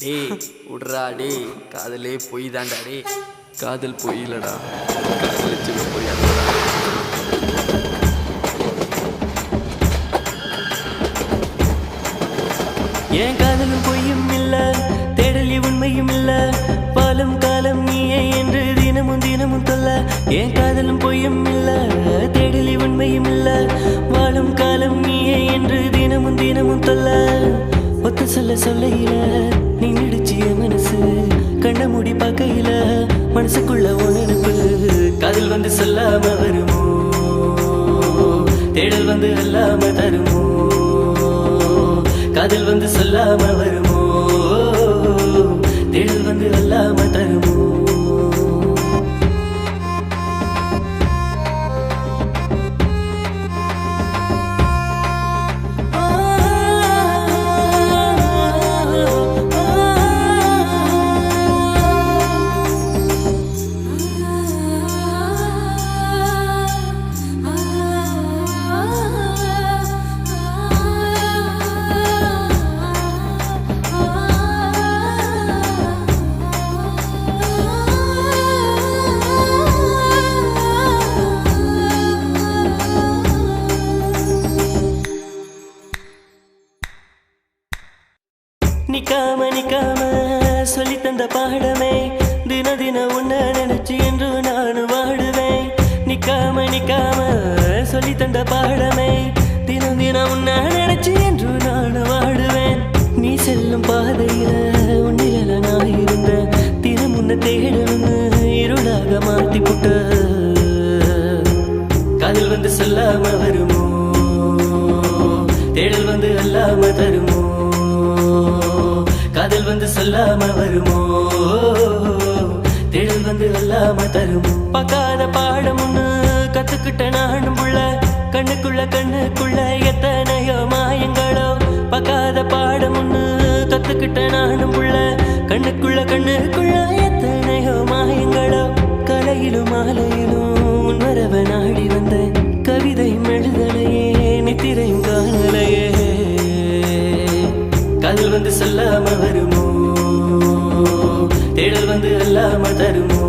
டேய் விட்றா டேய், காதலே பொய் தான்டா டேய். காதல் பொய் இல்லடா, காதலிச்சுக்க பொய்யா. ஏன் காதலும் பொய்யும் இல்ல, தேடலி உண்மையும் இல்ல, பாலும் காலம் நீயே என்று தினமும் தினமும் சொல்ல. ஏன் காதலும் பொய்யும் இல்ல, தேடலி உண்மையும் இல்ல, வாழும் காலம் நீயே என்று தினமும் தினமும் சொல்ல. ஒத்த சொல்ல சொல்லையில நீ நடிச்சிய மனசு கண்ண மூடி பார்க்கையில மனசுக்குள்ள உணர்வு. காதல் வந்து சொல்லாம வருமோ, தேடல் வந்து அல்லாம தருமோ. காதல் வந்து சொல்லாம வருமோ, தேடல் வந்து அல்லாம தருமோ. நிக்காம நிக்காம சொல்லி தந்த பாடமே, தின தின உன்ன நினைச்சு என்று நான் வாடுவேன். நிக்காம நிக்காம சொல்லி தந்த பாடமே, தினம் தினம் உன்ன நினைச்சு என்று நான் வாடுவேன். நீ செல்லும் பாதையில உன்னில நான் இருந்த தினம் உன்னை தேடணும்னு இருளாக மாட்டி புட்ட. காதல் வந்து சொல்லாம வருமோ, தேடல் வந்து அல்லாம தருமோ. காதல் வந்து சொல்லாம வருமோ, தேடல் வந்து அல்லாம தருமோ. பார்க்காத பாடம் ஒண்ணு கத்துக்கிட்ட நானும் புள்ள, கண்ணுக்குள்ள கண்ணுக்குள்ள எத்தனையோ மாயங்களோ. பார்க்காத பாடம் ஒண்ணு கத்துக்கிட்ட நானும் புள்ள, கண்ணுக்குள்ள கண்ணுக்குள்ள எத்தனையோ மாயங்களோ. கலையிலும் மாலையிலும் உன் வரவ நாடி வந்த கவிதையும் எழுதலையே, நித்திரையும் காணலையே. காதல் வந்து சொல்லாம வருமோ, தேடல் வந்து அல்லாம தருமோ.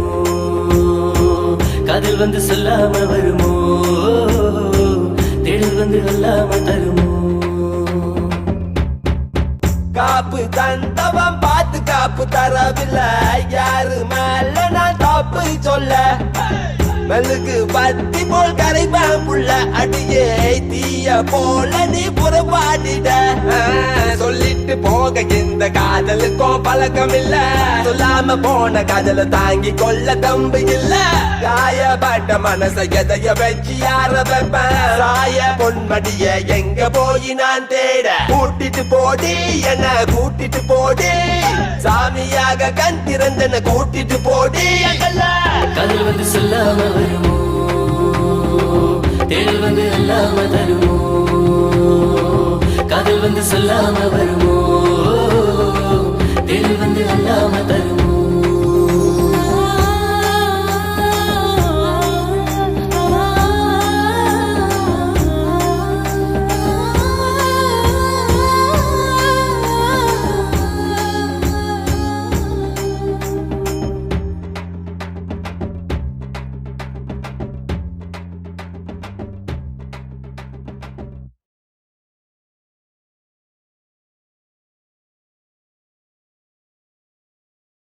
காதல் வந்து சொல்லாம வருமோ, தேடல் வந்து அல்லாம தருமோ. காப்பு தந்தவன் பார்த்து காப்பு தரவில்லை, யாரு மேல நான் தப்பு சொல்ல. மெழுகு பத்தி போல் கரைப்பான் புள்ள, அடியே தீய போல நீ புறப்பாடிட. சொல்லிட்டு போக இந்த காதலுக்கும் பழக்கம் இல்ல, சொல்லாம போன காதல தாங்கி கொள்ள தம்பு இல்ல. காயப்பட்ட மனச எதைய வச்சு யார வைப்பேன், சாய பொன்மடிய எங்க போய் நான் தேட. கூட்டிட்டு போடி என்ன கூட்டிட்டு போடி, சாமியாக கண் திறந்தன கூட்டிட்டு போடி. காதல் வந்து சொல்லாம வருமோ, தேடல் வந்து அல்லாம தருமோ. காதல் வந்து சொல்லாம வருமோ,